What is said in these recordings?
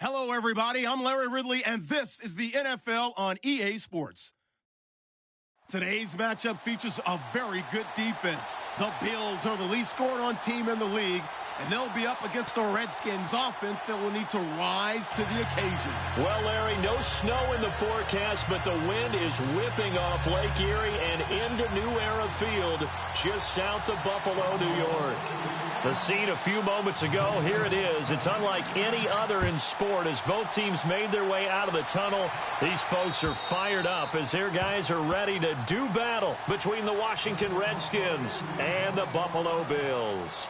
Hello, everybody. I'm Larry Ridley, and this is the NFL on EA Sports. Today's matchup features a very good defense. The Bills are the least scored-on team in the league, and they'll be up against the Redskins offense that will need to rise to the occasion. Well, Larry, no snow in the forecast, but the wind is whipping off Lake Erie and into New Era Field, just south of Buffalo, New York. The scene a few moments ago, here it is. It's unlike any other in sport as both teams made their way out of the tunnel. These folks are fired up as their guys are ready to do battle between the Washington Redskins and the Buffalo Bills.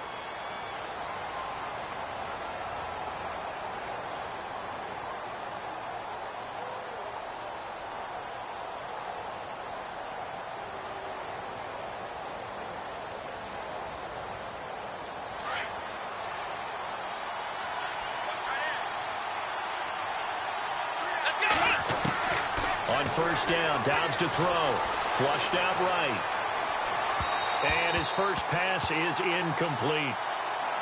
On first down, Downs to throw. Flushed out right. And his first pass is incomplete.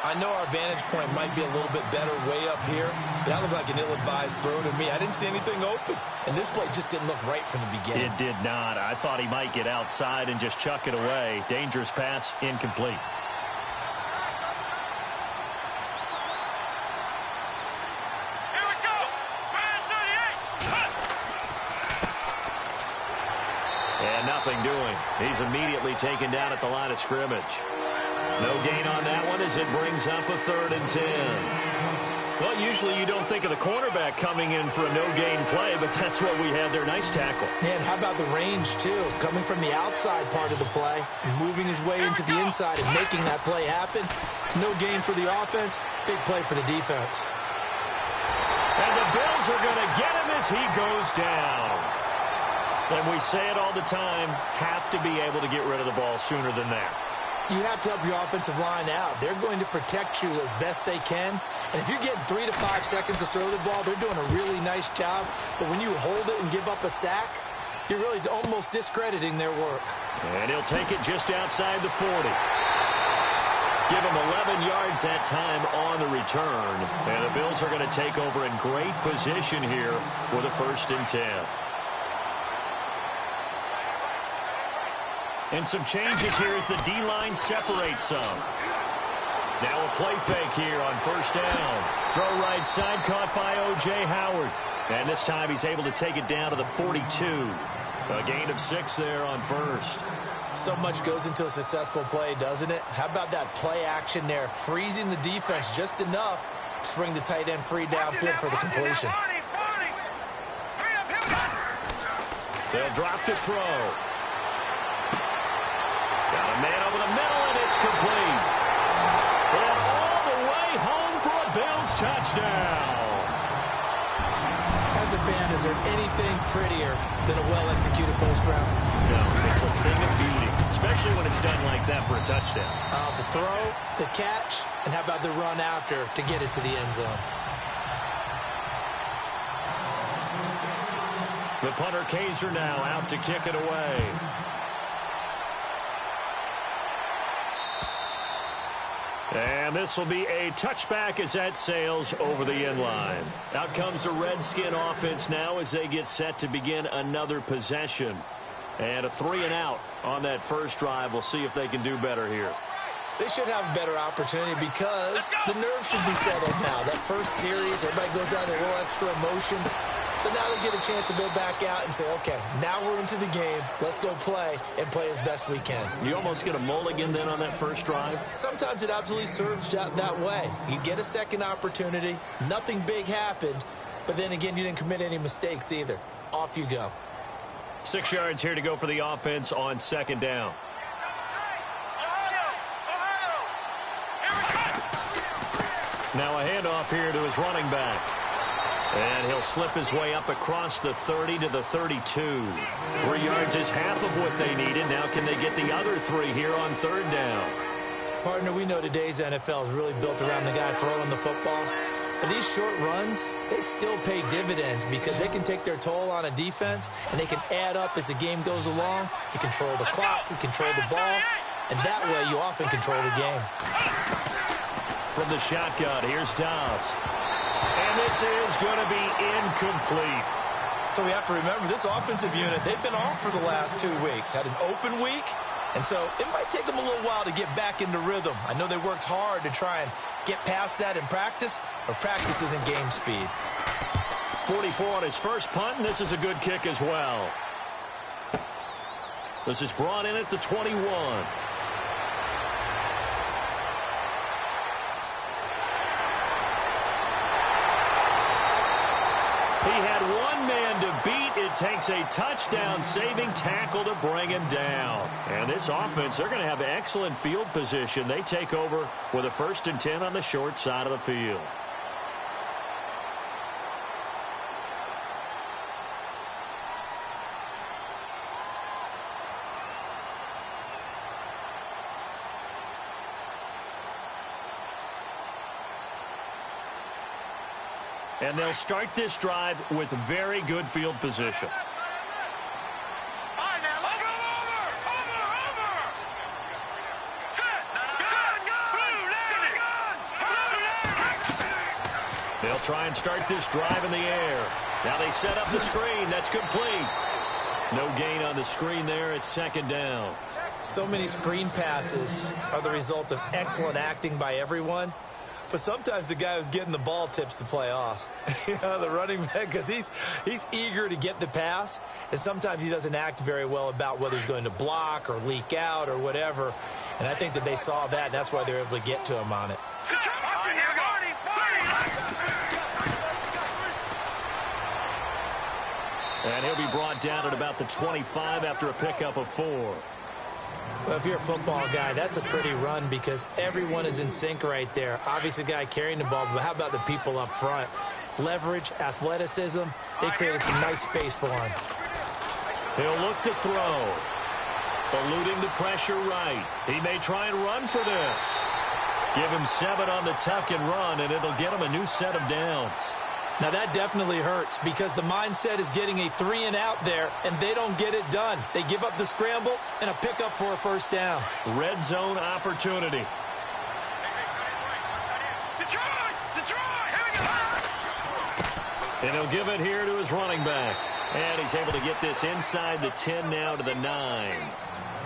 I know our vantage point might be a little bit better way up here, but that looked like an ill-advised throw to me. I didn't see anything open, and this play just didn't look right from the beginning. It did not. I thought he might get outside and just chuck it away. Dangerous pass, incomplete. Nothing doing. He's immediately taken down at the line of scrimmage. No gain on that one as it brings up a 3rd and 10. Well, usually you don't think of the cornerback coming in for a no-gain play, but that's what we had there. Nice tackle. Man, how about the range, too? Coming from the outside part of the play, moving his way into the inside and making that play happen. No gain for the offense, big play for the defense. And the Bills are going to get him as he goes down. And we say it all the time, have to be able to get rid of the ball sooner than that. You have to help your offensive line out. They're going to protect you as best they can. And if you're getting 3 to 5 seconds to throw the ball, they're doing a really nice job. But when you hold it and give up a sack, you're really almost discrediting their work. And he'll take it just outside the 40. Give him 11 yards that time on the return. And the Bills are going to take over in great position here with a 1st and 10. And some changes here as the D-line separates some. Now a play fake here on first down. Throw right side caught by O.J. Howard. And this time he's able to take it down to the 42. A gain of 6 there on first. So much goes into a successful play, doesn't it? How about that play action there? Freezing the defense just enough to bring the tight end free downfield for the completion. They'll drop the throw. Got a man over the middle, and it's complete. And all the way home for a Bills touchdown. As a fan, is there anything prettier than a well-executed post route? No, it's a thing of beauty, especially when it's done like that for a touchdown. The throw, the catch, and how about the run after to get it to the end zone? The punter Kaiser now out to kick it away. And this will be a touchback as that sails over the end line. Out comes the Redskin offense now as they get set to begin another possession. And a 3-and-out on that first drive. We'll see if they can do better here. They should have a better opportunity because the nerves should be settled now. That first series, everybody goes out with a little extra emotion. So now they get a chance to go back out and say, okay, now we're into the game. Let's go play and play as best we can. You almost get a mulligan then on that first drive? Sometimes it absolutely serves that way. You get a second opportunity. Nothing big happened. But then again, you didn't commit any mistakes either. Off you go. 6 yards here to go for the offense on 2nd down. Now a handoff here to his running back. And he'll slip his way up across the 30 to the 32. 3 yards is half of what they needed. Now can they get the other 3 here on 3rd down? Partner, we know today's NFL is really built around the guy throwing the football. But these short runs, they still pay dividends because they can take their toll on a defense and they can add up as the game goes along. You control the clock, you control the ball, and that way you often control the game. From the shotgun, here's Dobbs. And this is going to be incomplete. So we have to remember, this offensive unit, they've been off for the last 2 weeks. Had an open week, and so it might take them a little while to get back into rhythm. I know they worked hard to try and get past that in practice, but practice isn't game speed. 44 on his first punt, and this is a good kick as well. This is brought in at the 21. He had one man to beat. It takes a touchdown-saving tackle to bring him down. And this offense, they're going to have excellent field position. They take over with a 1st and 10 on the short side of the field. And they'll start this drive with very good field position. They'll try and start this drive in the air. Now they set up the screen. That's complete. No gain on the screen there. It's 2nd down. So many screen passes are the result of excellent acting by everyone. But sometimes the guy who's getting the ball tips the play off. The running back, because he's eager to get the pass, and sometimes he doesn't act very well about whether he's going to block or leak out or whatever. And I think that they saw that, and that's why they were able to get to him on it. And he'll be brought down at about the 25 after a pickup of 4. Well, if you're a football guy, that's a pretty run because everyone is in sync right there. Obviously, the guy carrying the ball, but how about the people up front? Leverage, athleticism, they created some nice space for him. He'll look to throw. Eluding the pressure right. He may try and run for this. Give him 7 on the tuck and run, and it'll get him a new set of downs. Now, that definitely hurts because the mindset is getting a 3-and-out there, and they don't get it done. They give up the scramble and a pickup for a 1st down. Red zone opportunity. And he'll give it here to his running back. And he's able to get this inside the 10 now to the 9.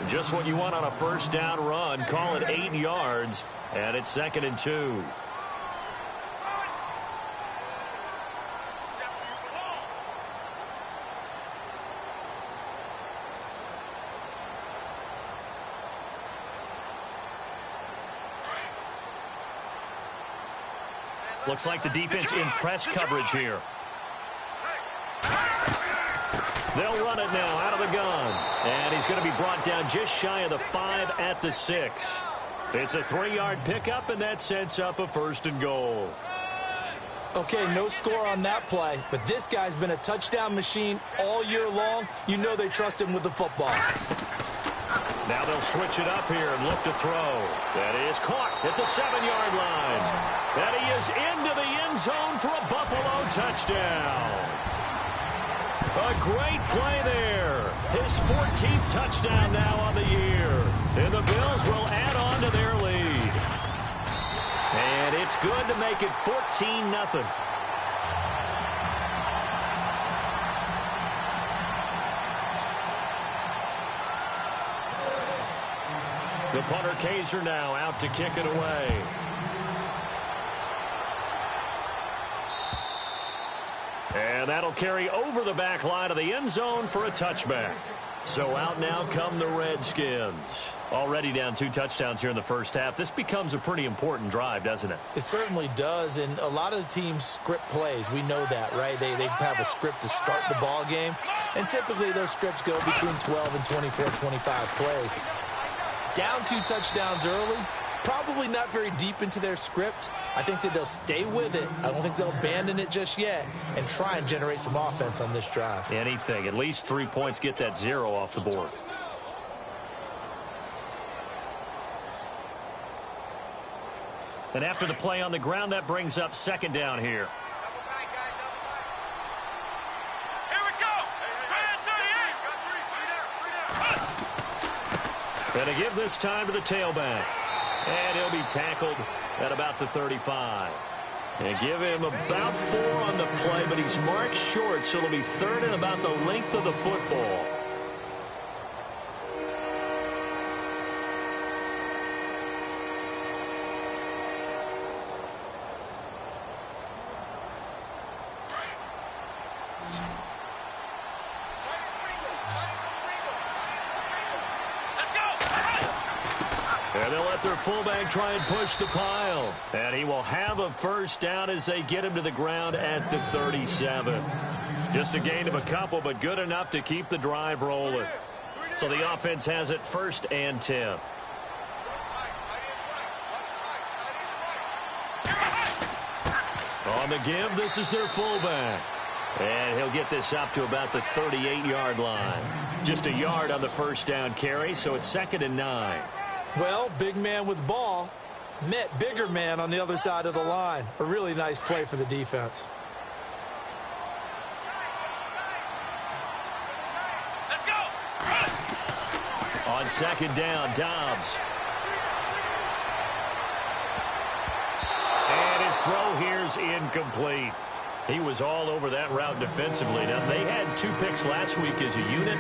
Just what you want on a 1st down run. Call it 8 yards, and it's 2nd and 2. Looks like the defense in press coverage here. They'll run it now out of the gun. And he's going to be brought down just shy of the 5 at the 6. It's a 3-yard pickup, and that sets up a 1st and goal. Okay, no score on that play, but this guy's been a touchdown machine all year long. You know they trust him with the football. Now they'll switch it up here and look to throw. That is caught at the 7-yard line. That he is into the end zone for a Buffalo touchdown. A great play there. His 14th touchdown now on the year. And the Bills will add on to their lead. And it's good to make it 14-0. The punter Kaiser now out to kick it away. And that'll carry over the back line of the end zone for a touchback. So out now come the Redskins. Already down 2 touchdowns here in the first half. This becomes a pretty important drive, doesn't it? It certainly does, and a lot of the teams script plays. We know that, right? They have a script to start the ball game, and typically those scripts go between 12 and 24, 25 plays. Down 2 touchdowns early, probably not very deep into their script. I think that they'll stay with it. I don't think they'll abandon it just yet and try and generate some offense on this drive. Anything. At least 3 points, get that 0 off the board. And after the play on the ground, that brings up 2nd down here. And to give this time to the tailback. And he'll be tackled at about the 35. And give him about 4 on the play, but he's marked short, so it'll be 3rd and about the length of the football. And they'll let their fullback try and push the pile. And he will have a first down as they get him to the ground at the 37. Just a gain of a couple, but good enough to keep the drive rolling. So the offense has it 1st and 10. On the give, this is their fullback. And he'll get this up to about the 38-yard line. Just a yard on the first down carry, so it's 2nd and 9. Well, big man with ball met bigger man on the other side of the line. A really nice play for the defense. Let's go. On 2nd down, Dobbs. And his throw here's incomplete. He was all over that route defensively. Now, they had 2 picks last week as a unit.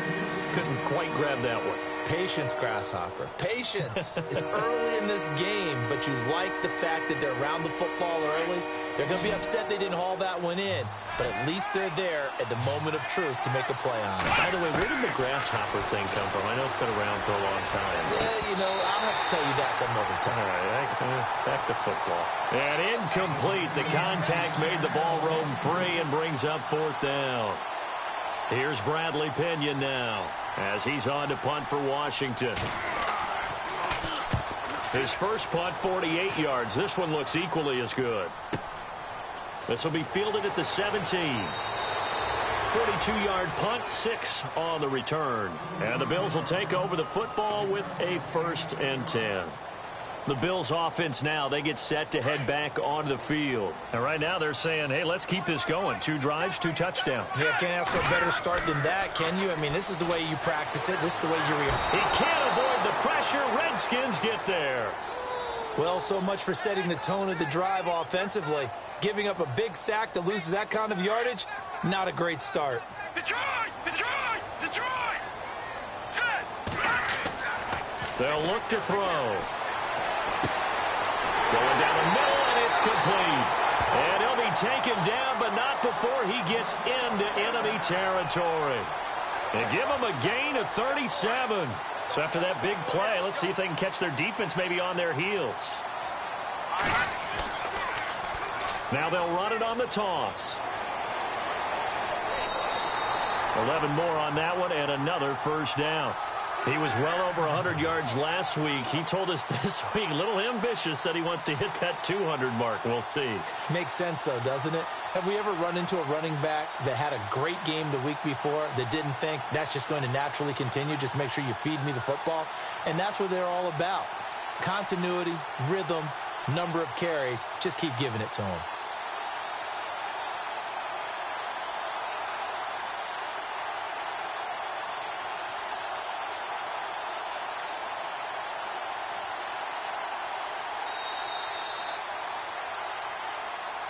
Couldn't quite grab that one. Patience, Grasshopper. Patience is early in this game, but you like the fact that they're around the football early. They're going to be upset they didn't haul that one in, but at least they're there at the moment of truth to make a play on it. By the way, where did the Grasshopper thing come from? I know it's been around for a long time. Yeah, you know, I'll have to tell you that some other time. All right, back to football. And incomplete. The contact made the ball roam free and brings up 4th down. Here's Bradley Pinion now as he's on to punt for Washington. His first punt, 48 yards. This one looks equally as good. This will be fielded at the 17. 42-yard punt, 6 on the return. And the Bills will take over the football with a 1st and 10. The Bills offense now, they get set to head back onto the field. And right now they're saying, hey, let's keep this going. 2 drives, 2 touchdowns. Yeah, can't ask for a better start than that, can you? I mean, this is the way you practice it. This is the way you react. He can't avoid the pressure. Redskins get there. Well, so much for setting the tone of the drive offensively. Giving up a big sack that loses that kind of yardage, not a great start. Detroit! Detroit! Detroit! Set! They'll look to throw. Going down the middle, and it's complete. And he'll be taken down, but not before he gets into enemy territory. And give him a gain of 37. So after that big play, let's see if they can catch their defense maybe on their heels. Now they'll run it on the toss. 11 more on that one, and another first down. He was well over 100 yards last week. He told us this week, a little ambitious, said he wants to hit that 200 mark. We'll see. Makes sense, though, doesn't it? Have we ever run into a running back that had a great game the week before that didn't think that's just going to naturally continue? Just make sure you feed me the football. And that's what they're all about. Continuity, rhythm, number of carries. Just keep giving it to them.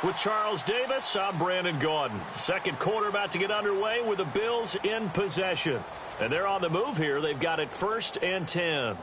With Charles Davis, I'm Brandon Gaudin. Second quarter about to get underway with the Bills in possession. And they're on the move here. They've got it 1st and 10.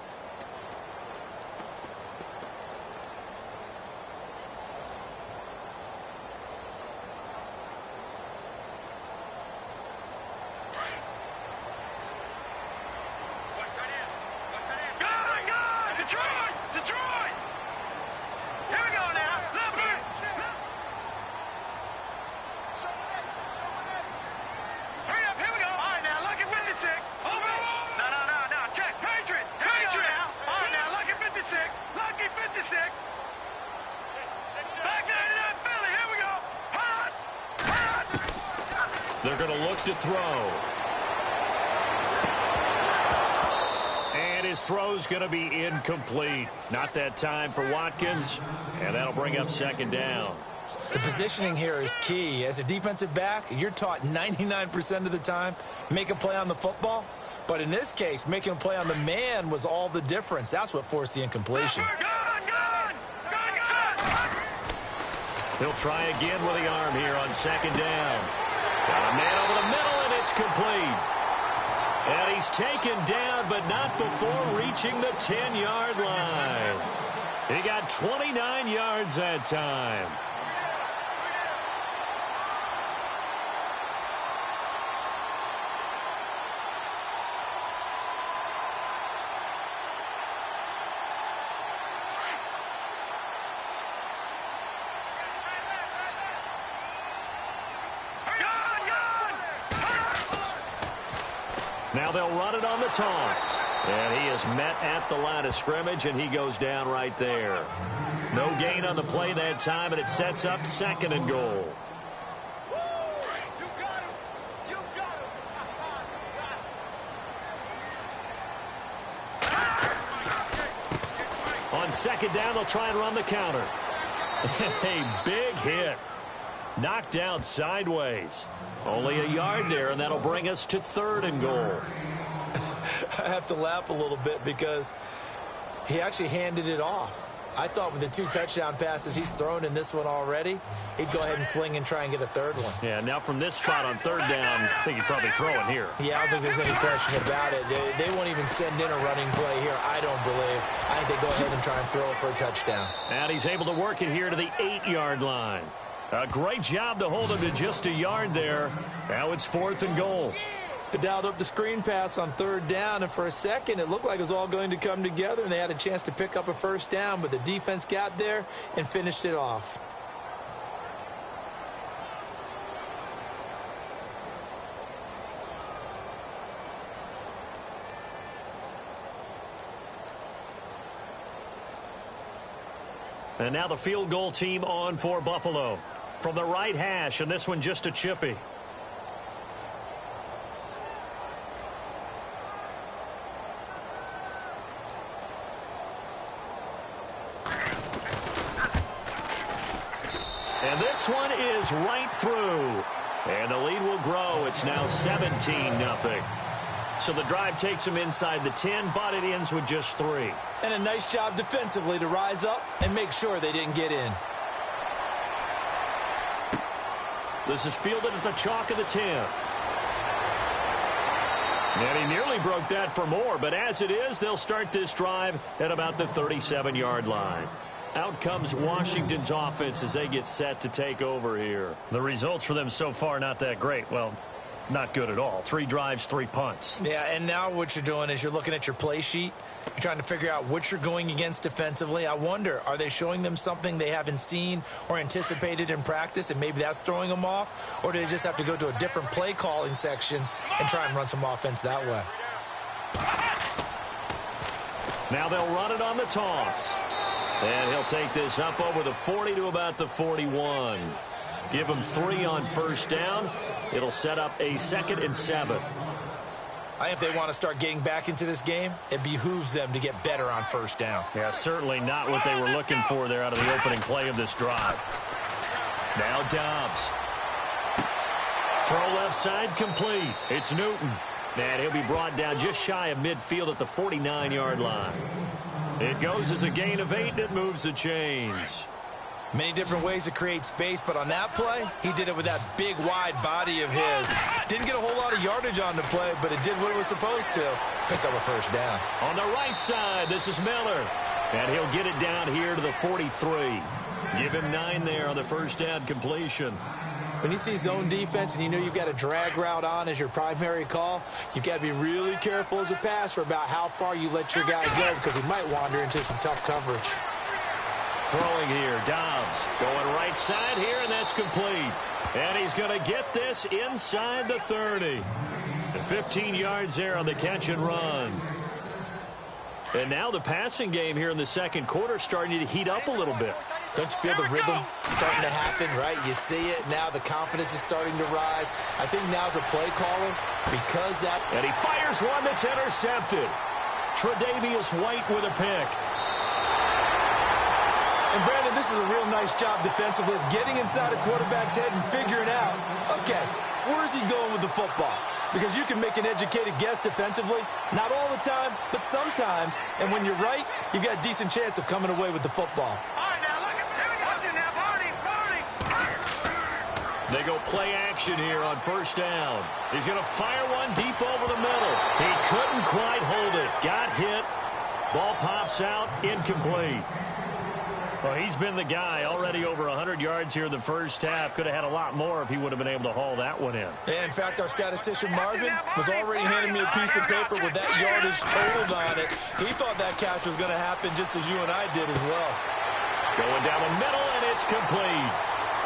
They're going to look to throw. And his throw's going to be incomplete. Not that time for Watkins, and that'll bring up 2nd down. The positioning here is key. As a defensive back, you're taught 99% of the time, make a play on the football. But in this case, making a play on the man was all the difference. That's what forced the incompletion. He'll try again with the arm here on second down. Got a man over the middle, and it's complete. And he's taken down, but not before reaching the 10-yard line. He got 29 yards that time. Now they'll run it on the toss. And he is met at the line of scrimmage, and he goes down right there. No gain on the play that time, and it sets up second and goal. On second down, they'll try and run the counter. A big hit. Knocked out sideways. Only a yard there, and that'll bring us to third and goal. I have to laugh a little bit because he actually handed it off. I thought with the 2 touchdown passes he's thrown in this one already, he'd go ahead and fling and try and get a third one. Yeah, now from this spot on third down, I think he'd probably throw it here. Yeah, I don't think there's any question about it. They won't even send in a running play here, I don't believe. I think they go ahead and try and throw it for a touchdown. And he's able to work it here to the 8-yard line. A great job to hold him to just a yard there. Now it's fourth and goal. They dialed up the screen pass on third down, and for a second it looked like it was all going to come together, and they had a chance to pick up a first down, but the defense got there and finished it off. And now the field goal team on for Buffalo. From the right hash, and this one just a chippy. And this one is right through. And the lead will grow. It's now 17-0. So the drive takes them inside the 10, but it ends with just 3. And a nice job defensively to rise up and make sure they didn't get in. This is fielded at the chalk of the 10. And he nearly broke that for more, but as it is, they'll start this drive at about the 37-yard line. Out comes Washington's offense as they get set to take over here. The results for them so far not that great. Well, not good at all. 3 drives, 3 punts. Yeah, and now what you're doing is you're looking at your play sheet. You're trying to figure out what you're going against defensively. I wonder, are they showing them something they haven't seen or anticipated in practice, and maybe that's throwing them off? Or do they just have to go to a different play calling section and try and run some offense that way? Now they'll run it on the toss. And he'll take this up over the 40 to about the 41. Give him 3 on first down. It'll set up a 2nd and 7. I think if they want to start getting back into this game, it behooves them to get better on first down. Yeah, certainly not what they were looking for there out of the opening play of this drive. Now Dobbs. Throw left side complete. It's Newton. And he'll be brought down just shy of midfield at the 49-yard line. It goes as a gain of 8, and it moves the chains. Many different ways to create space, but on that play, he did it with that big, wide body of his. Didn't get a whole lot of yardage on the play, but it did what it was supposed to. Picked up a first down. On the right side, this is Miller. And he'll get it down here to the 43. Give him 9 there on the first down completion. When you see zone defense and you know you've got a drag route on as your primary call, you've got to be really careful as a passer about how far you let your guy go because he might wander into some tough coverage. Throwing here, Dobbs going right side here, and that's complete. And he's going to get this inside the 30. 15 yards there on the catch and run. And now the passing game here in the second quarter starting to heat up a little bit. Don't you feel the rhythm starting to happen, right? You see it. Now the confidence is starting to rise. I think now's a play caller because that... And he fires one that's intercepted. Tre'Davious White with a pick. And, Brandon, this is a real nice job defensively of getting inside a quarterback's head and figuring out, okay, where's he going with the football? Because you can make an educated guess defensively. Not all the time, but sometimes. And when you're right, you've got a decent chance of coming away with the football. They go play action here on first down. He's going to fire one deep over the middle. He couldn't quite hold it. Got hit. Ball pops out. Incomplete. Well, he's been the guy already over 100 yards here in the first half. Could have had a lot more if he would have been able to haul that one in. Yeah, in fact, our statistician Marvin was already handing me a piece of paper with that yardage totaled on it. He thought that catch was going to happen just as you and I did as well. Going down the middle, and it's complete.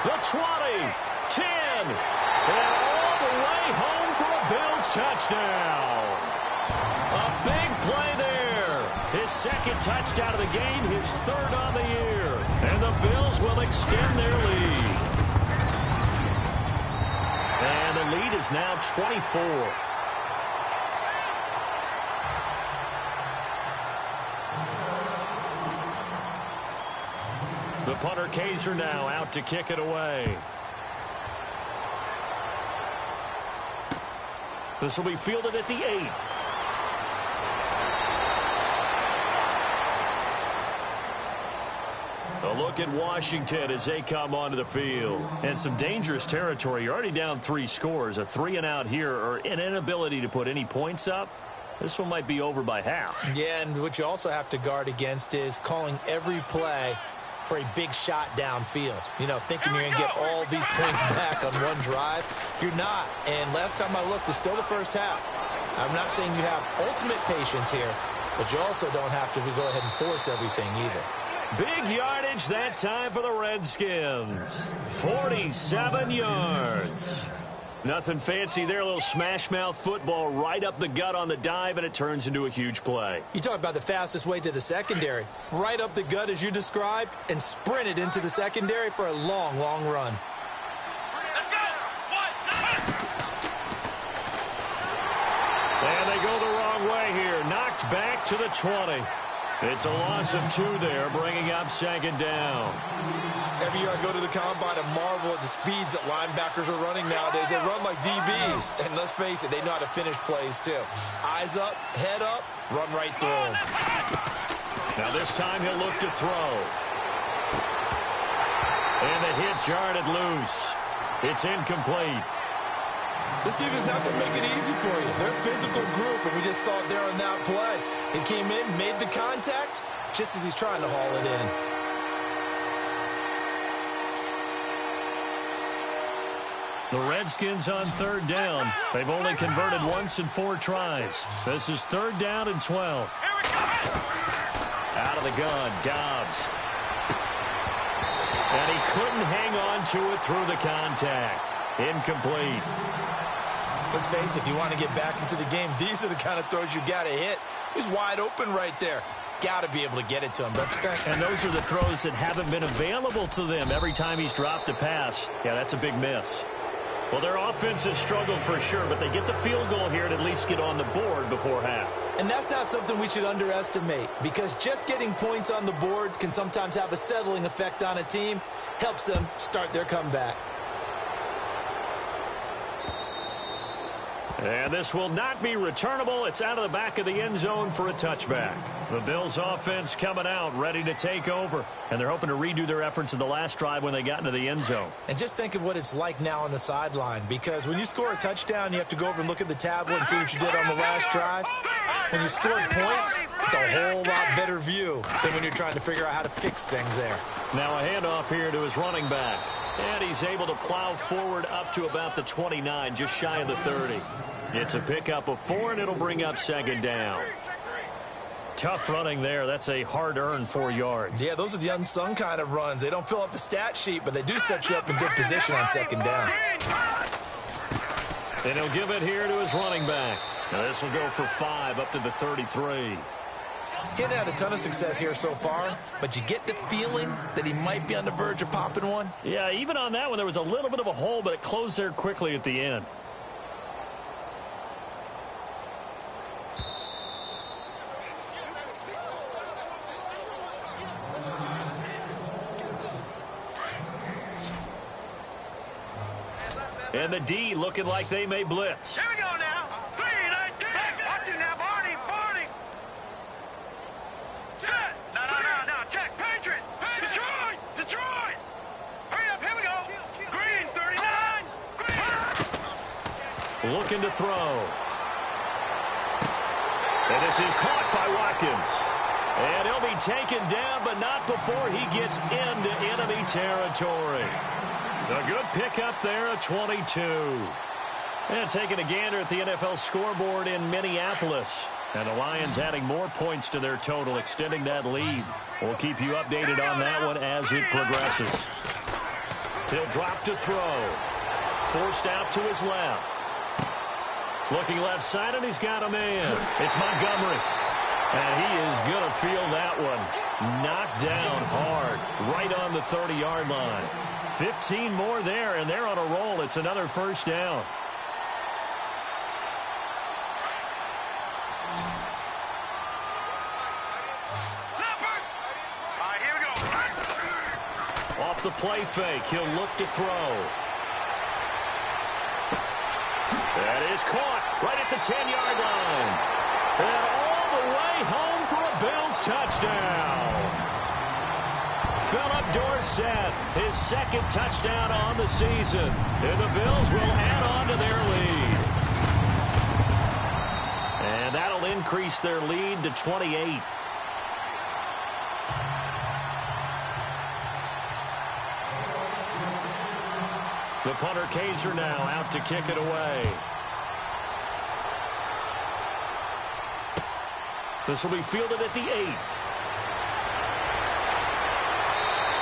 The 20, 10, and all the way home for a Bills touchdown. A big play there. His second touchdown of the game, his third on the year. And the Bills will extend their lead. And the lead is now 24. The punter Kaiser now out to kick it away. This will be fielded at the 8. A look at Washington as they come onto the field. And some dangerous territory. You're already down 3 scores. A 3-and-out here, or an inability to put any points up. This one might be over by half. Yeah, and what you also have to guard against is calling every play for a big shot downfield. You know, thinking you're going to get all these points back on one drive. You're not. And last time I looked, it's still the first half. I'm not saying you have ultimate patience here, but you also don't have to go ahead and force everything either. Big yardage that time for the Redskins. 47 yards. Nothing fancy there. A little smash-mouth football right up the gut on the dive, and it turns into a huge play. You talk about the fastest way to the secondary. Right up the gut as you described, and sprinted into the secondary for a long, long run. And they go the wrong way here. Knocked back to the 20. It's a loss of 2 there, bringing up second down. Every year I go to the combine and marvel at the speeds that linebackers are running nowadays. They run like DBs. And let's face it, they know how to finish plays too. Eyes up, head up, run right through them. Now this time he'll look to throw. And the hit jarred it loose. It's incomplete. This team is not going to make it easy for you. They're a physical group, and we just saw it there on that play. He came in, made the contact, just as he's trying to haul it in. The Redskins on third down. They've only converted once in 4 tries. This is 3rd down and 12. Out of the gun, Dobbs. And he couldn't hang on to it through the contact. Incomplete. Let's face it, if you want to get back into the game, these are the kind of throws you got to hit. He's wide open right there. Got to be able to get it to him, don't you think? And those are the throws that haven't been available to them every time he's dropped a pass. Yeah, that's a big miss. Well, their offense has struggled for sure, but they get the field goal here to at least get on the board before half. And that's not something we should underestimate, because just getting points on the board can sometimes have a settling effect on a team. Helps them start their comeback. And this will not be returnable. It's out of the back of the end zone for a touchback. The Bills offense coming out, ready to take over. And they're hoping to redo their efforts in the last drive when they got into the end zone. And just think of what it's like now on the sideline, because when you score a touchdown, you have to go over and look at the tablet and see what you did on the last drive. When you scored points, it's a whole lot better view than when you're trying to figure out how to fix things there. Now a handoff here to his running back. And he's able to plow forward up to about the 29, just shy of the 30. It's a pickup of 4, and it'll bring up second down. Tough running there. That's a hard-earned 4 yards. Yeah, those are the unsung kind of runs. They don't fill up the stat sheet, but they do set you up in good position on second down. And he'll give it here to his running back. Now this will go for 5 up to the 33. He hasn't had a ton of success here so far, but you get the feeling that he might be on the verge of popping one. Yeah, even on that one, there was a little bit of a hole, but it closed there quickly at the end. And the D looking like they may blitz. Here we go now. 3, 19. Watch it now, Barney. Barney. Set. No. Check. Patriot. Detroit. Hurry up. Here we go. Green, 39. throw. And this is caught by Watkins. And he'll be taken down, but not before he gets into enemy territory. A good pickup there at 22. And taking a gander at the NFL scoreboard in Minneapolis. And the Lions adding more points to their total, extending that lead. We'll keep you updated on that one as it progresses. He'll drop to throw. Forced out to his left. Looking left side, and he's got a man. It's Montgomery. And he is going to feel that one. Knocked down hard, right on the 30-yard line. 15 more there, and they're on a roll. It's another first down. Off the play fake, he'll look to throw. That is caught right at the 10-yard line. And all the way home for a Bills touchdown. Philip Dorsett, his second touchdown on the season. And the Bills will add on to their lead. And that'll increase their lead to 28. The punter Kaiser now out to kick it away. This will be fielded at the 8.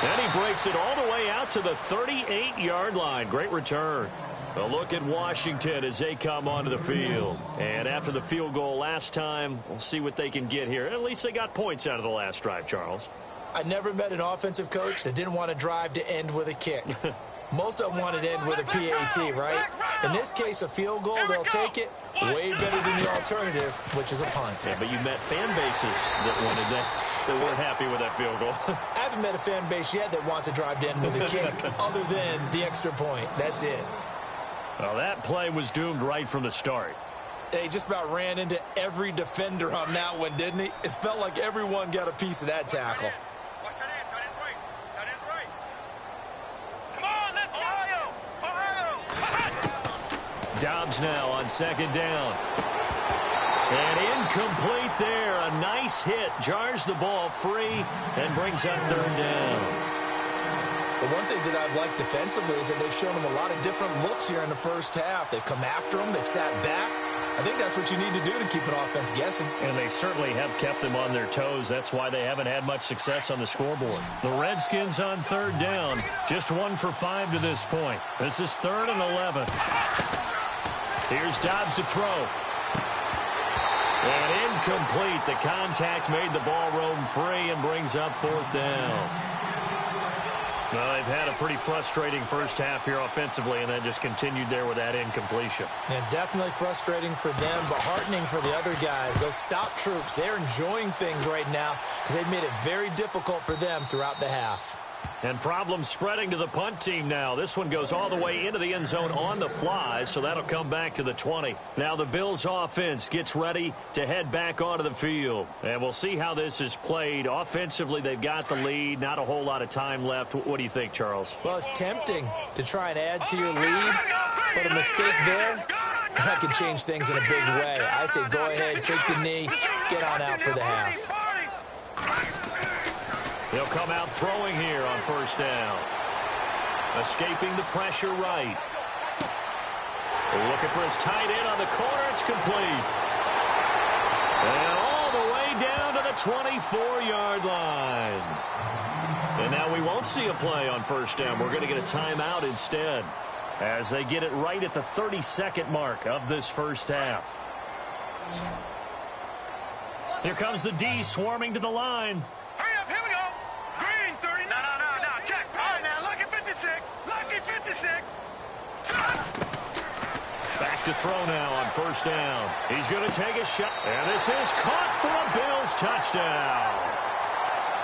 And he breaks it all the way out to the 38-yard line. Great return. A look at Washington as they come onto the field. And after the field goal last time, we'll see what they can get here. At least they got points out of the last drive, Charles. I never met an offensive coach that didn't want to drive to end with a kick. Most of them want to end with a PAT, right? In this case, a field goal, they'll take it. Way better than the alternative, which is a punt. Yeah, but you met fan bases that wanted that, that weren't happy with that field goal. I haven't met a fan base yet that wants to drive to end with a kick, other than the extra point. That's it. Well, that play was doomed right from the start. They just about ran into every defender on that one, didn't he? It felt like everyone got a piece of that tackle. Dobbs now on second down. And incomplete there. A nice hit. Jars the ball free and brings up third down. The one thing that I've liked defensively is that they've shown them a lot of different looks here in the first half. They've come after them. They've sat back. I think that's what you need to do to keep an offense guessing. And they certainly have kept them on their toes. That's why they haven't had much success on the scoreboard. The Redskins on third down. Just 1 for 5 to this point. This is 3rd and 11. Here's Dobbs to throw. And incomplete. The contact made the ball roam free and brings up 4th down. Well, they've had a pretty frustrating first half here offensively and then just continued there with that incompletion. And definitely frustrating for them, but heartening for the other guys. Those stop troops, they're enjoying things right now because they've made it very difficult for them throughout the half. And problems spreading to the punt team now. This one goes all the way into the end zone on the fly, so that'll come back to the 20. Now the Bills offense gets ready to head back onto the field. And we'll see how this is played. Offensively, they've got the lead. Not a whole lot of time left. What do you think, Charles? Well, it's tempting to try and add to your lead, but a mistake there, that could change things in a big way. I say go ahead, take the knee, get on out for the half. He'll come out throwing here on first down. Escaping the pressure right. Looking for his tight end on the corner. It's complete. And all the way down to the 24-yard line. And now we won't see a play on first down. We're going to get a timeout instead as they get it right at the 32nd mark of this first half. Here comes the D swarming to the line. Hurry up, here we go. Green 30. No, check. All right, now, lucky 56. Lucky 56. Back to throw now on first down. He's going to take a shot. And this is caught for a Bills touchdown.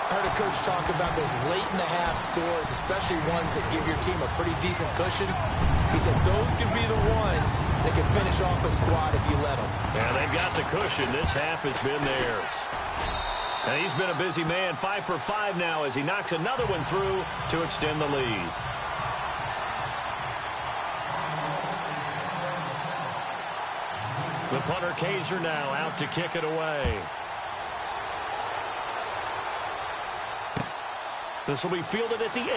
I heard a coach talk about those late-in-the-half scores, especially ones that give your team a pretty decent cushion. He said those could be the ones that can finish off a squad if you let them. Yeah, they've got the cushion. This half has been theirs. And he's been a busy man. 5 for 5 now as he knocks another one through to extend the lead. The punter, Kaiser, now out to kick it away. This will be fielded at the 8.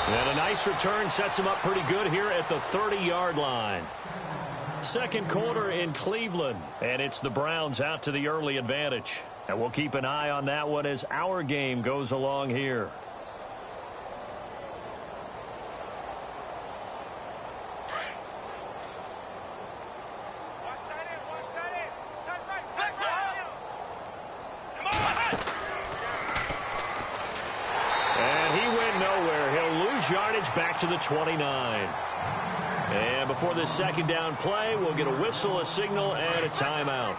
And a nice return sets him up pretty good here at the 30-yard line. Second quarter in Cleveland, and it's the Browns out to the early advantage. And we'll keep an eye on that one as our game goes along here. Yardage back to the 29. And before this second down play, we'll get a whistle, a signal, and a timeout,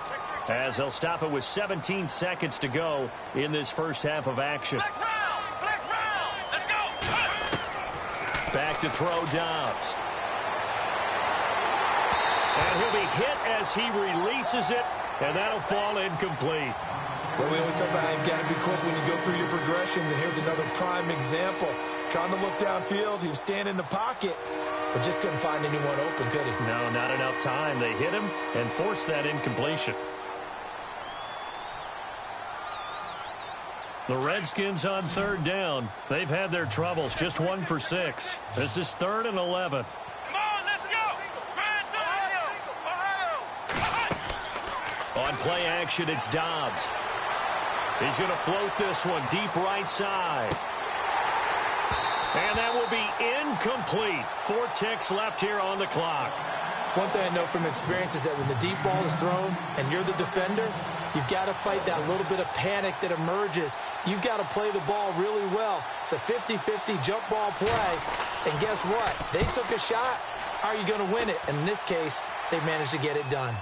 as they'll stop it with 17 seconds to go in this first half of action. Flex round. Let's go. Back to throw Dobbs. And he'll be hit as he releases it, and that'll fall incomplete. Well, we always talk about how you've got to be quick when you go through your progressions, and here's another prime example. Trying to look downfield, he was standing in the pocket, but just couldn't find anyone open, could he? No, not enough time. They hit him and forced that incompletion. The Redskins on third down. They've had their troubles, just 1 for 6. This is 3rd and 11. Come on, let's go. On play action, it's Dobbs. He's going to float this one deep right side. And that will be incomplete. 4 ticks left here on the clock. One thing I know from experience is that when the deep ball is thrown and you're the defender, you've got to fight that little bit of panic that emerges. You've got to play the ball really well. It's a 50-50 jump ball play. And guess what? They took a shot. How are you going to win it? And in this case, they managed to get it done.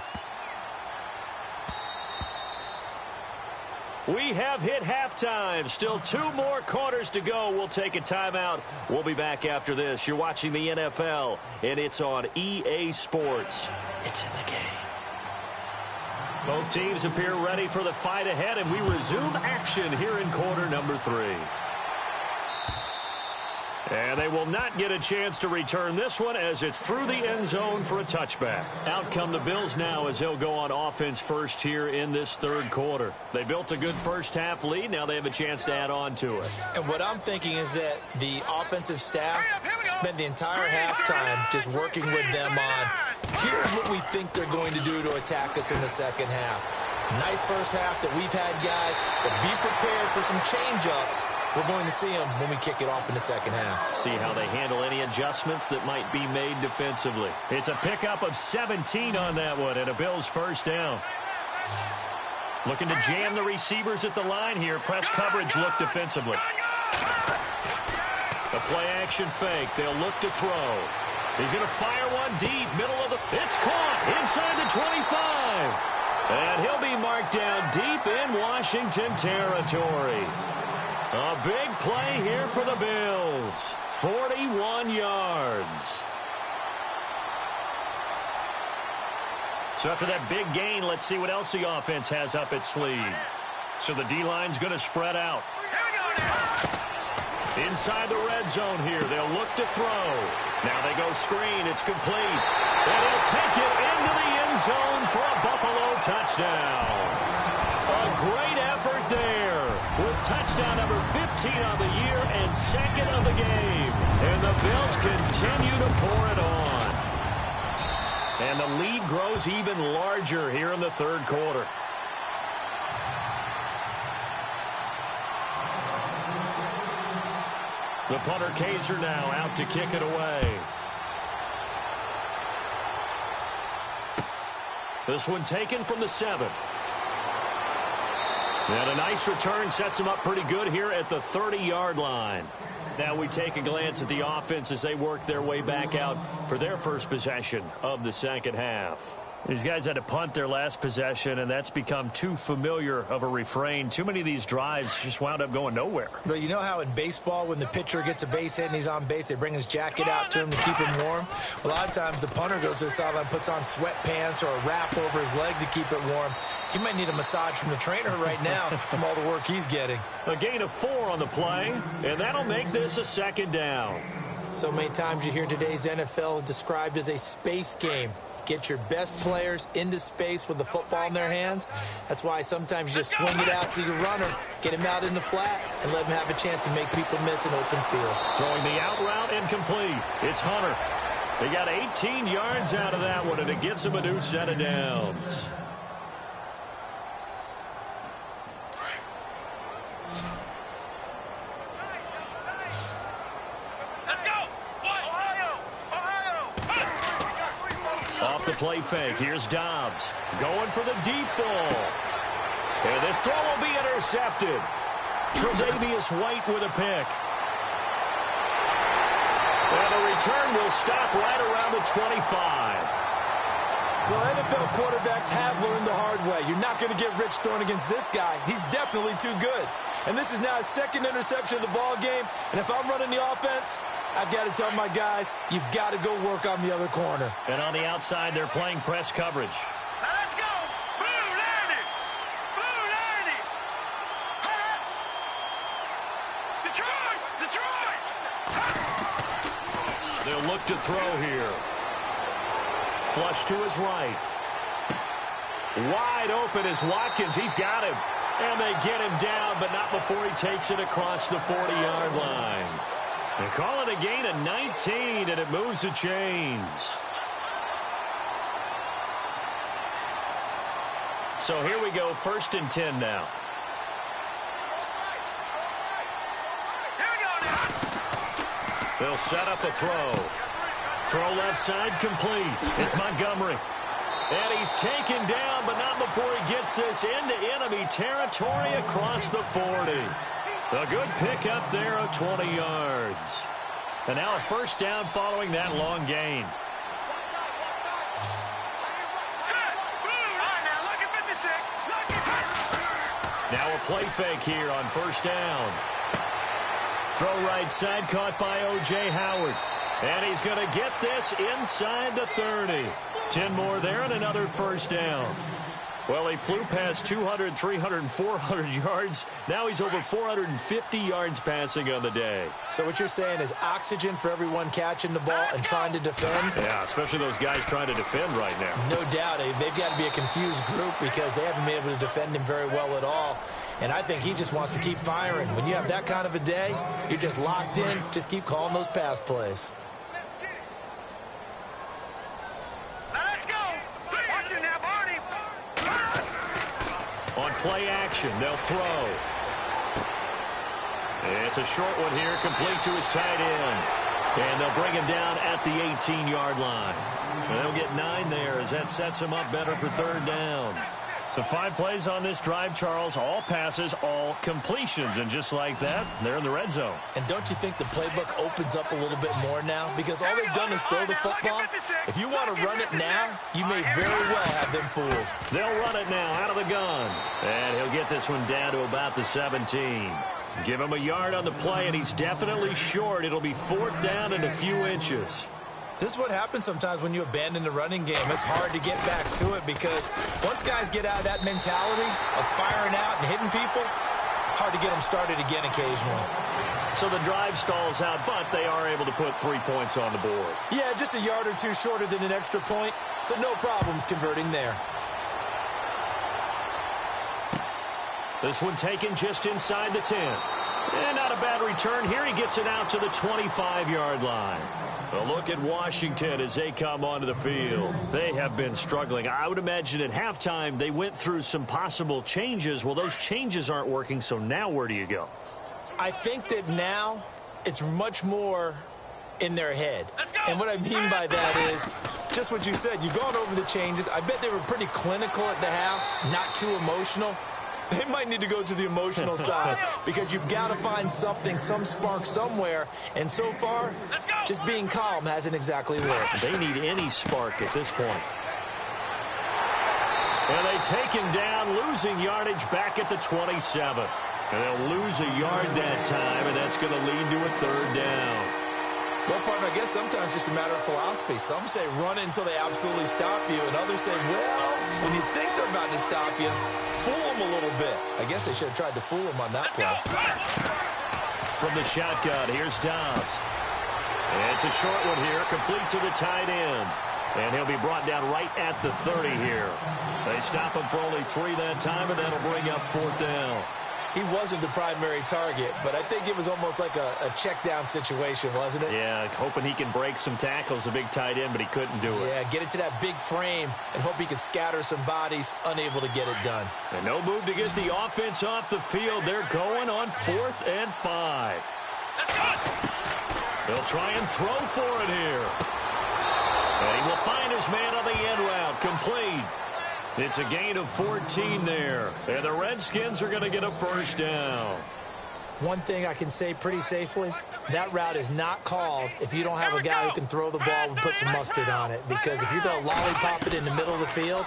We have hit halftime. Still 2 more quarters to go. We'll take a timeout. We'll be back after this. You're watching the NFL, and it's on EA Sports. It's in the game. Both teams appear ready for the fight ahead, and we resume action here in quarter number 3. And they will not get a chance to return this one as it's through the end zone for a touchback. Out come the Bills now as they'll go on offense first here in this third quarter. They built a good first half lead. Now they have a chance to add on to it. And what I'm thinking is that the offensive staff spent the entire halftime just working with them on, here's what we think they're going to do to attack us in the second half. Nice first half that we've had, guys, but be prepared for some change-ups. We're going to see them when we kick it off in the second half. See how they handle any adjustments that might be made defensively. It's a pickup of 17 on that one and a Bills first down. Looking to jam the receivers at the line here. Press coverage look defensively. The play action fake. They'll look to throw. He's going to fire one deep. Middle of the... It's caught inside the 25. And he'll be marked down deep in Washington territory. A big play here for the Bills. 41 yards. So after that big gain, let's see what else the offense has up its sleeve. So the D-line's going to spread out. Inside the red zone here, they'll look to throw. Now they go screen, it's complete. And he'll take it into the end zone for a Buffalo touchdown. A great effort there with touchdown number 15 on the year and second of the game. And the Bills continue to pour it on. And the lead grows even larger here in the third quarter. The punter, Kaiser, now out to kick it away. This one taken from the 7. And a nice return sets him up pretty good here at the 30-yard line. Now we take a glance at the offense as they work their way back out for their first possession of the second half. These guys had to punt their last possession, and that's become too familiar of a refrain. Too many of these drives just wound up going nowhere. But you know how in baseball, when the pitcher gets a base hit and he's on base, they bring his jacket out to him to keep him warm? A lot of times the punter goes to the sideline, puts on sweatpants or a wrap over his leg to keep it warm. He might need a massage from the trainer right now from all the work he's getting. A gain of 4 on the play, and that'll make this a second down. So many times you hear today's NFL described as a space game. get your best players into space with the football in their hands. That's why sometimes you just swing it out to your runner, get him out in the flat, and let him have a chance to make people miss an open field. Throwing the out route incomplete. It's Hunter. They got 18 yards out of that one, and it gets him a new set of downs. Off the play fake, here's Dobbs. Going for the deep ball. And this throw will be intercepted. Tre'Davious White with a pick. And the return will stop right around the 25. Well, NFL quarterbacks have learned the hard way. You're not going to get rich throwing against this guy. He's definitely too good. And this is now his second interception of the ball game. And if I'm running the offense, I've got to tell my guys, you've got to go work on the other corner. And on the outside, they're playing press coverage. Now let's go. Blue landed. Blue landed. Detroit. Detroit. They'll look to throw here. Flush to his right. Wide open is Watkins. He's got him. And they get him down, but not before he takes it across the 40-yard line. They call it a gain of 19, and it moves the chains. So here we go, 1st and 10 now. Here we go now. They'll set up a throw. Throw left side complete. It's Montgomery. And he's taken down, but not before he gets this into enemy territory across the 40. A good pickup there of 20 yards. And now a 1st down following that long gain. Set. Blue. All right, now look at 56. Look at Now a play fake here on 1st down. Throw right side caught by O.J. Howard. And he's going to get this inside the 30. 10 more there and another 1st down. Well, he flew past 200, 300, 400 yards. Now he's over 450 yards passing on the day. So what you're saying is oxygen for everyone catching the ball and trying to defend? Yeah, especially those guys trying to defend right now. No doubt. They've got to be a confused group because they haven't been able to defend him very well at all. And I think he just wants to keep firing. When you have that kind of a day, you're just locked in. Just keep calling those pass plays. On play action, they'll throw. It's a short one here, complete to his tight end. And they'll bring him down at the 18-yard line. And they'll get 9 there as that sets him up better for 3rd down. So 5 plays on this drive, Charles. All passes, all completions. And just like that, they're in the red zone. And don't you think the playbook opens up a little bit more now? Because all they've done is throw the football. If you want to run it now, you may very well have them fooled. They'll run it now out of the gun. And he'll get this one down to about the 17. Give him a yard on the play, and he's definitely short. It'll be 4th down and a few inches. This is what happens sometimes when you abandon the running game. It's hard to get back to it because once guys get out of that mentality of firing out and hitting people, hard to get them started again occasionally. So the drive stalls out, but they are able to put 3 points on the board. Yeah, just a yard or two shorter than an extra point, so no problems converting there. This one taken just inside the 10. And not a bad return here. He gets it out to the 25-yard line. A look at Washington as they come onto the field. They have been struggling. I would imagine at halftime they went through some possible changes. Well, those changes aren't working, so now where do you go? I think that now it's much more in their head. And what I mean by that is just what you said. You've gone over the changes. I bet they were pretty clinical at the half, not too emotional. They might need to go to the emotional side because you've got to find something, some spark somewhere. And so far, just being calm hasn't exactly worked. They need any spark at this point. And they take him down, losing yardage back at the 27. And they'll lose a yard that time, and that's going to lead to a 3rd down. Well, partner, I guess sometimes it's just a matter of philosophy. Some say run it until they absolutely stop you, and others say, well, when you think they're about to stop you, fool them a little bit. I guess they should have tried to fool them on that play. From the shotgun, here's Dobbs. It's a short one here, complete to the tight end. And he'll be brought down right at the 30 here. They stop him for only 3 that time, and that'll bring up 4th down. He wasn't the primary target, but I think it was almost like a check-down situation, wasn't it? Yeah, hoping he can break some tackles, a big tight end, but he couldn't do it. Yeah, get it to that big frame and hope he can scatter some bodies, unable to get it done. And no move to get the offense off the field. They're going on 4th and 5. They'll try and throw for it here. And he will find his man on the end route, complete. It's a gain of 14 there. And the Redskins are going to get a 1st down. One thing I can say pretty safely, that route is not called if you don't have a guy who can throw the ball and put some mustard on it. Because if you're going to lollipop it in the middle of the field,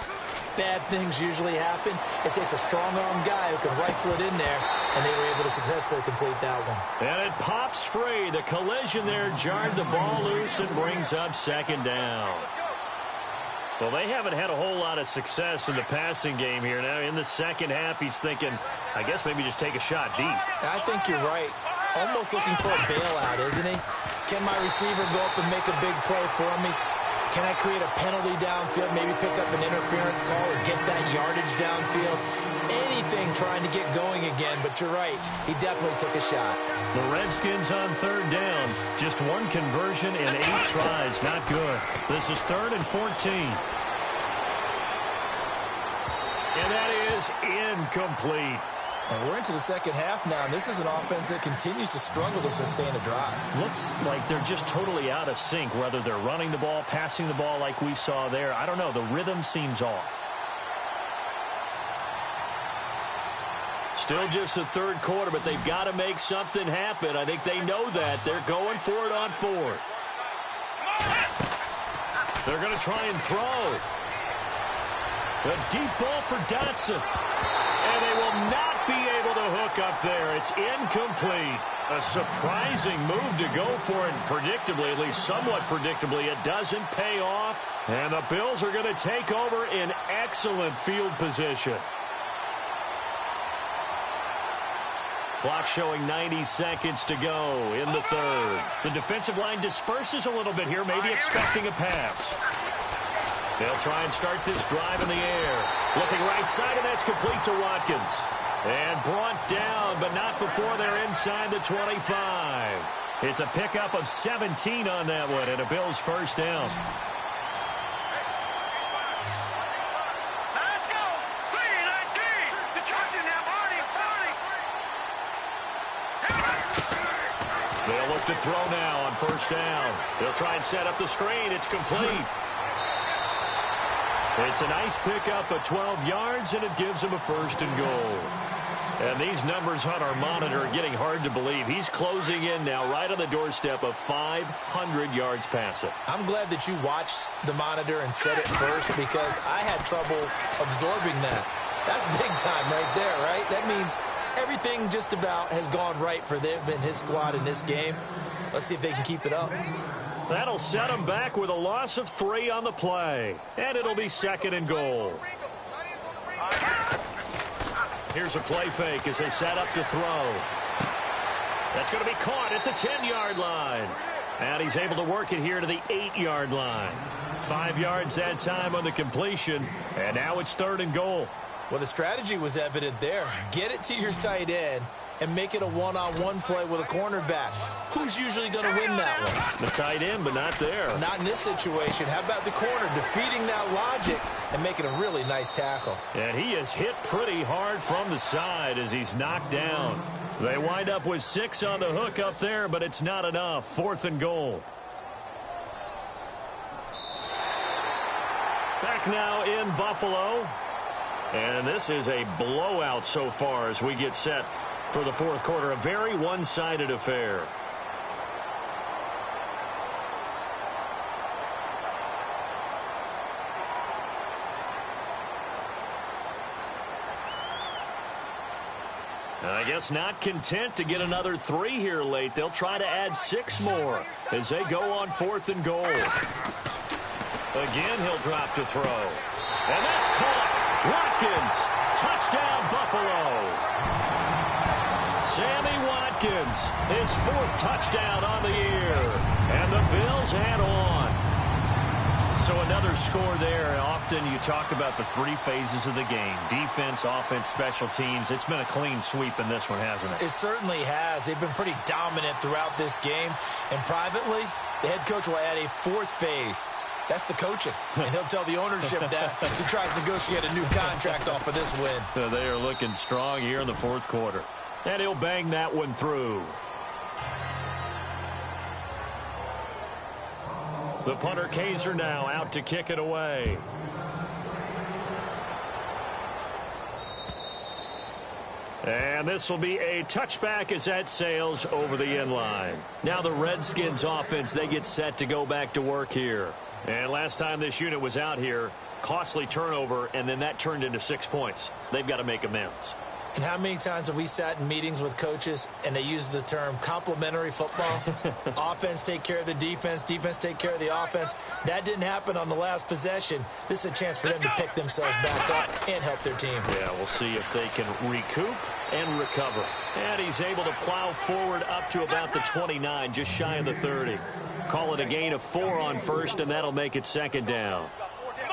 bad things usually happen. It takes a strong-arm guy who can rifle it in there, and they were able to successfully complete that one. And it pops free. The collision there jarred the ball loose and brings up 2nd down. Well, they haven't had a whole lot of success in the passing game here. Now, in the second half, he's thinking, I guess maybe just take a shot deep. I think you're right. Almost looking for a bailout, isn't he? Can my receiver go up and make a big play for me? Can I create a penalty downfield, maybe pick up an interference call or get that yardage downfield? Anything trying to get going again, but you're right. He definitely took a shot. The Redskins on 3rd down. Just 1 conversion in 8 tries. Not good. This is 3rd and 14. And that is incomplete. And we're into the second half now, and this is an offense that continues to struggle to sustain a drive. Looks like they're just totally out of sync, whether they're running the ball, passing the ball like we saw there. I don't know. The rhythm seems off. Still just the 3rd quarter, but they've got to make something happen. I think they know that. They're going for it on 4th. They're going to try and throw. A deep ball for Dotson. And they will not be able to hook up there. It's incomplete. A surprising move to go for it. Predictably, at least somewhat predictably, it doesn't pay off. And the Bills are going to take over in excellent field position. Clock showing 90 seconds to go in the 3rd. The defensive line disperses a little bit here, maybe expecting a pass. They'll try and start this drive in the air. Looking right side, and that's complete to Watkins. And brought down, but not before they're inside the 25. It's a pickup of 17 on that one, and a Bills 1st down. Let's go. 3-19. The charging now, Marty. They'll look to throw now on 1st down. They'll try and set up the screen. It's complete. It's a nice pickup of 12 yards, and it gives him a 1st and goal. And these numbers on our monitor are getting hard to believe. He's closing in now right on the doorstep of 500 yards passing. I'm glad that you watched the monitor and said it first because I had trouble absorbing that. That's big time right there, right? That means everything just about has gone right for them and his squad in this game. Let's see if they can keep it up. That'll set him back with a loss of 3 on the play. And it'll be 2nd and goal. Here's a play fake as they set up to throw. That's going to be caught at the 10-yard line. And he's able to work it here to the 8-yard line. 5 yards that time on the completion. And now it's 3rd and goal. Well, the strategy was evident there. Get it to your tight end and make it a one-on-one play with a cornerback. Who's usually going to win that one? The tight end, but not there. Not in this situation. How about the corner defeating that logic and making a really nice tackle? And he is hit pretty hard from the side as he's knocked down. They wind up with 6 on the hook up there, but it's not enough. 4th and goal. Back now in Buffalo. And this is a blowout so far as we get set for the 4th quarter. A very one-sided affair. I guess not content to get another 3 here late. They'll try to add 6 more as they go on 4th and goal. Again, he'll drop to throw. And that's caught. Watkins, touchdown Buffalo. Sammy Watkins, his 4th touchdown on the year. And the Bills head on. So another score there. Often you talk about the three phases of the game. Defense, offense, special teams. It's been a clean sweep in this one, hasn't it? It certainly has. They've been pretty dominant throughout this game. And privately, the head coach will add a fourth phase. That's the coaching. And he'll tell the ownership that as he tries to negotiate a new contract off of this win. So they are looking strong here in the fourth quarter. And he'll bang that one through. The punter Kaiser now out to kick it away. And this will be a touchback as that sails over the end line. Now the Redskins offense, they get set to go back to work here. And last time this unit was out here, costly turnover, and then that turned into 6 points. They've got to make amends. And how many times have we sat in meetings with coaches and they use the term complementary football? Offense take care of the defense, defense take care of the offense. That didn't happen on the last possession. This is a chance for them to pick themselves back up and help their team. Yeah, we'll see if they can recoup and recover. And he's able to plow forward up to about the 29, just shy of the 30. Call it a gain of 4 on first, and that'll make it second down.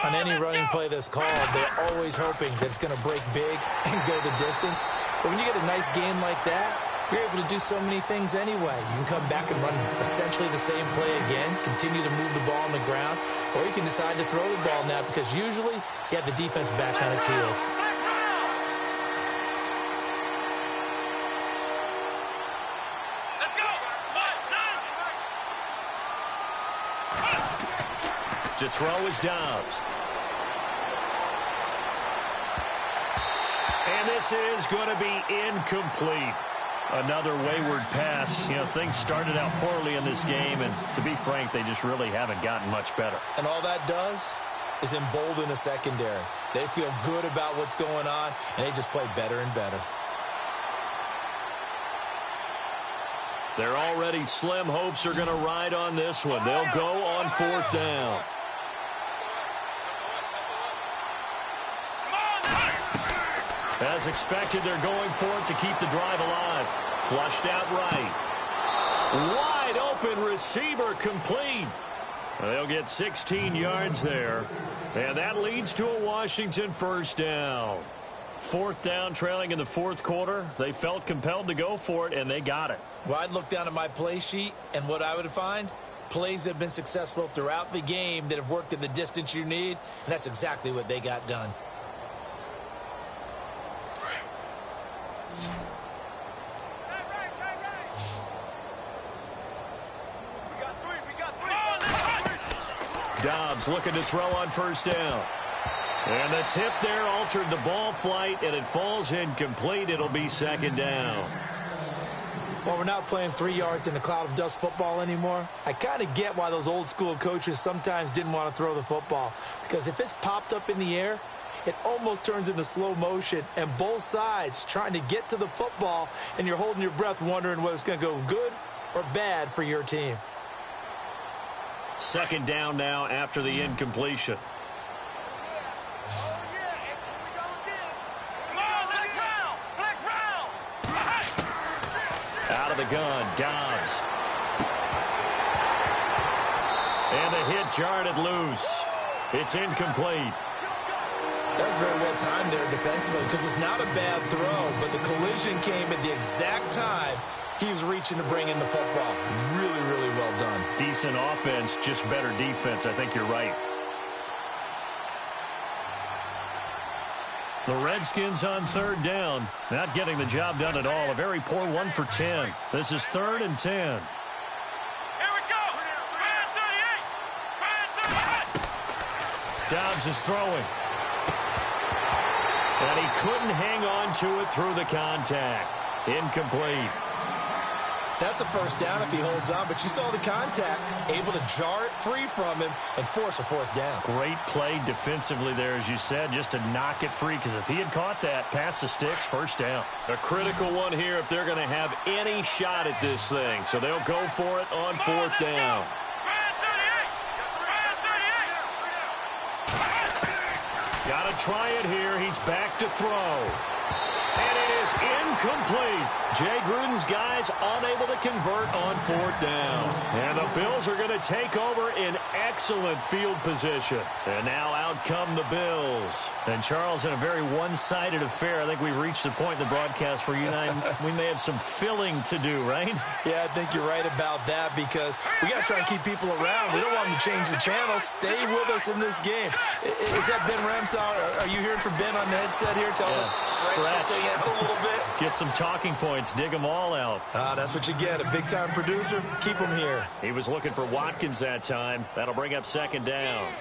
On any running play that's called, they're always hoping that it's going to break big and go the distance. But when you get a nice game like that, you're able to do so many things anyway. You can come back and run essentially the same play again, continue to move the ball on the ground, or you can decide to throw the ball now because usually you have the defense back on its heels. To throw is Dobbs. And this is going to be incomplete. Another wayward pass. You know, things started out poorly in this game, and to be frank, they just really haven't gotten much better. And all that does is embolden a secondary. They feel good about what's going on, and they just play better and better. Their already slim hopes are going to ride on this one. They'll go on 4th down. As expected, they're going for it to keep the drive alive. Flushed out right. Wide open receiver complete. They'll get 16 yards there. And that leads to a Washington first down. 4th down, trailing in the fourth quarter. They felt compelled to go for it, and they got it. Well, I'd look down at my play sheet, and what I would find, plays that have been successful throughout the game that have worked in the distance you need, and that's exactly what they got done. Dobbs looking to throw on first down. And the tip there altered the ball flight, and it falls incomplete. It'll be second down. Well, we're not playing 3 yards in a cloud of dust football anymore. I kind of get why those old school coaches sometimes didn't want to throw the football. Because if it's popped up in the air, it almost turns into slow motion, and both sides trying to get to the football, and you're holding your breath wondering whether it's going to go good or bad for your team. Second down now after the incompletion. Out of the gun, Dobbs. And the hit jarred it loose. It's incomplete. That was very well timed there defensively because it's not a bad throw, but the collision came at the exact time he was reaching to bring in the football. Really, really well done. Decent offense, just better defense. I think you're right. The Redskins on 3rd down. Not getting the job done at all. A very poor 1 for 10. This is 3rd and 10. Here we go. 38. Dobbs is throwing. And he couldn't hang on to it through the contact. Incomplete. That's a first down if he holds on, but you saw the contact, able to jar it free from him and force a 4th down. Great play defensively there, as you said, just to knock it free, because if he had caught that, past the sticks, first down. A critical one here if they're going to have any shot at this thing. So they'll go for it on 4th down. Got to try it here. He's back to throw. And it is is incomplete. Jay Gruden's guys unable to convert on 4th down. And the Bills are going to take over in excellent field position. And now out come the Bills. And Charles, in a very one-sided affair, I think we've reached the point in the broadcast where you and I, we may have some filling to do, right? Yeah, I think you're right about that because we got to try and keep people around. We don't want them to change the channel. Stay with us in this game. Is that Ben Ramsau? Are you hearing from Ben on the headset here? Tell us, stretch this thing out a little bit. Get some talking points. Dig them all out. That's what you get. A big-time producer. Keep them here. He was looking for Watkins that time. That'll bring up 2nd down.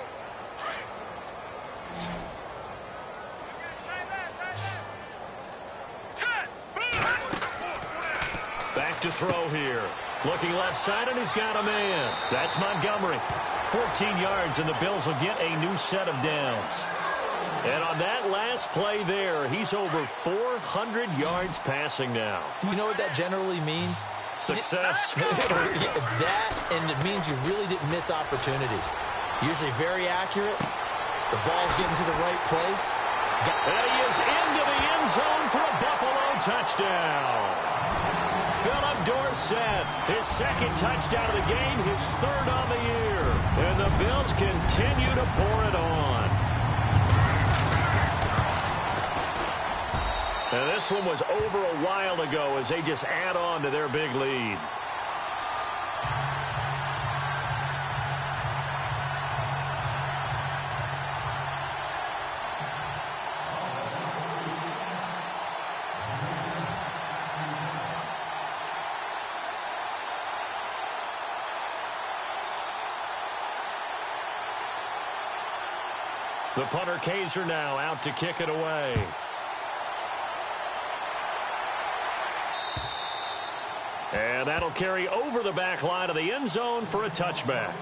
Back to throw here. Looking left side, and he's got a man. That's Montgomery. 14 yards, and the Bills will get a new set of downs. And on that last play there, he's over 400 yards passing now. You know what that generally means? Success. That, and it means you really didn't miss opportunities. Usually very accurate. The ball's getting to the right place. And he is into the end zone for a Buffalo touchdown. Philip Dorsett, his 2nd touchdown of the game, his 3rd on the year. And the Bills continue to pour it on. And this one was over a while ago as they just add on to their big lead. The punter Kaiser now out to kick it away. And that'll carry over the back line of the end zone for a touchback.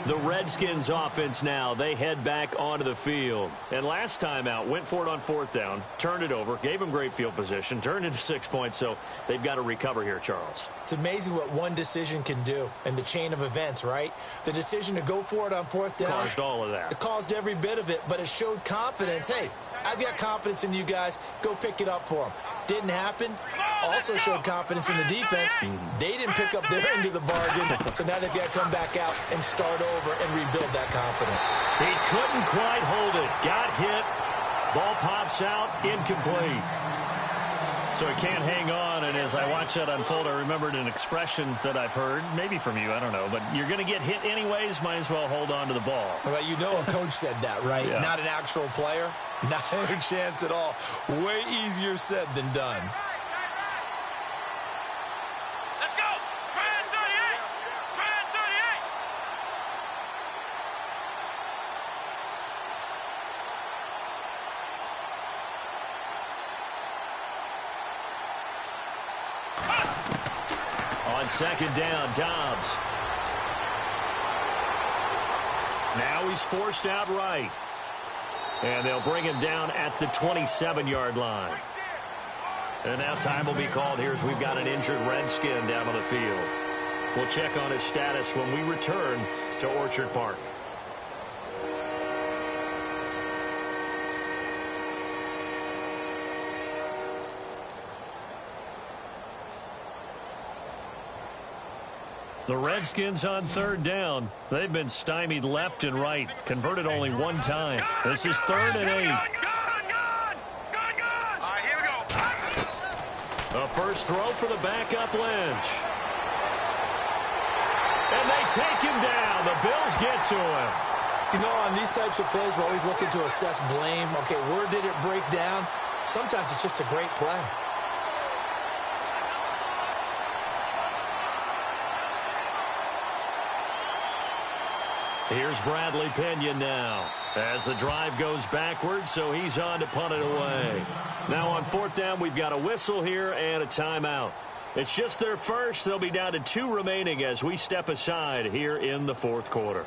The Redskins offense now, they head back onto the field. And last time out, went for it on 4th down, turned it over, gave them great field position, turned into 6 points, so they've got to recover here, Charles. It's amazing what one decision can do in the chain of events, right? The decision to go for it on 4th down. Caused all of that. It caused every bit of it, but it showed confidence. Hey, I've got confidence in you guys. Go pick it up for them. Didn't happen. Also showed confidence in the defense. They didn't pick up their end of the bargain, so now they've got to come back out and start over and rebuild that confidence. He couldn't quite hold it. Got hit. Ball pops out. Incomplete. So he can't hang on, and as I watch that unfold, I remembered an expression that I've heard, maybe from you, I don't know, but you're going to get hit anyways, might as well hold on to the ball. Well, you know a coach said that, right? Yeah. Not an actual player. Not a chance at all. Way easier said than done. Let's go! Brad 38! Brad 38! On 2nd down, Dobbs. Now he's forced out right. And they'll bring him down at the 27-yard line. And now time will be called here as we've got an injured Redskin down on the field. We'll check on his status when we return to Orchard Park. The Redskins on 3rd down. They've been stymied left and right. Converted only one time. This is 3rd and 8. All right, here we go. A first throw for the backup Lynch. And they take him down. The Bills get to him. You know, on these types of plays, we're always looking to assess blame. Okay, where did it break down? Sometimes it's just a great play. Here's Bradley Pinion now as the drive goes backwards, so he's on to punt it away. Now on 4th down, we've got a whistle here and a timeout. It's just their first. They'll be down to 2 remaining as we step aside here in the 4th quarter.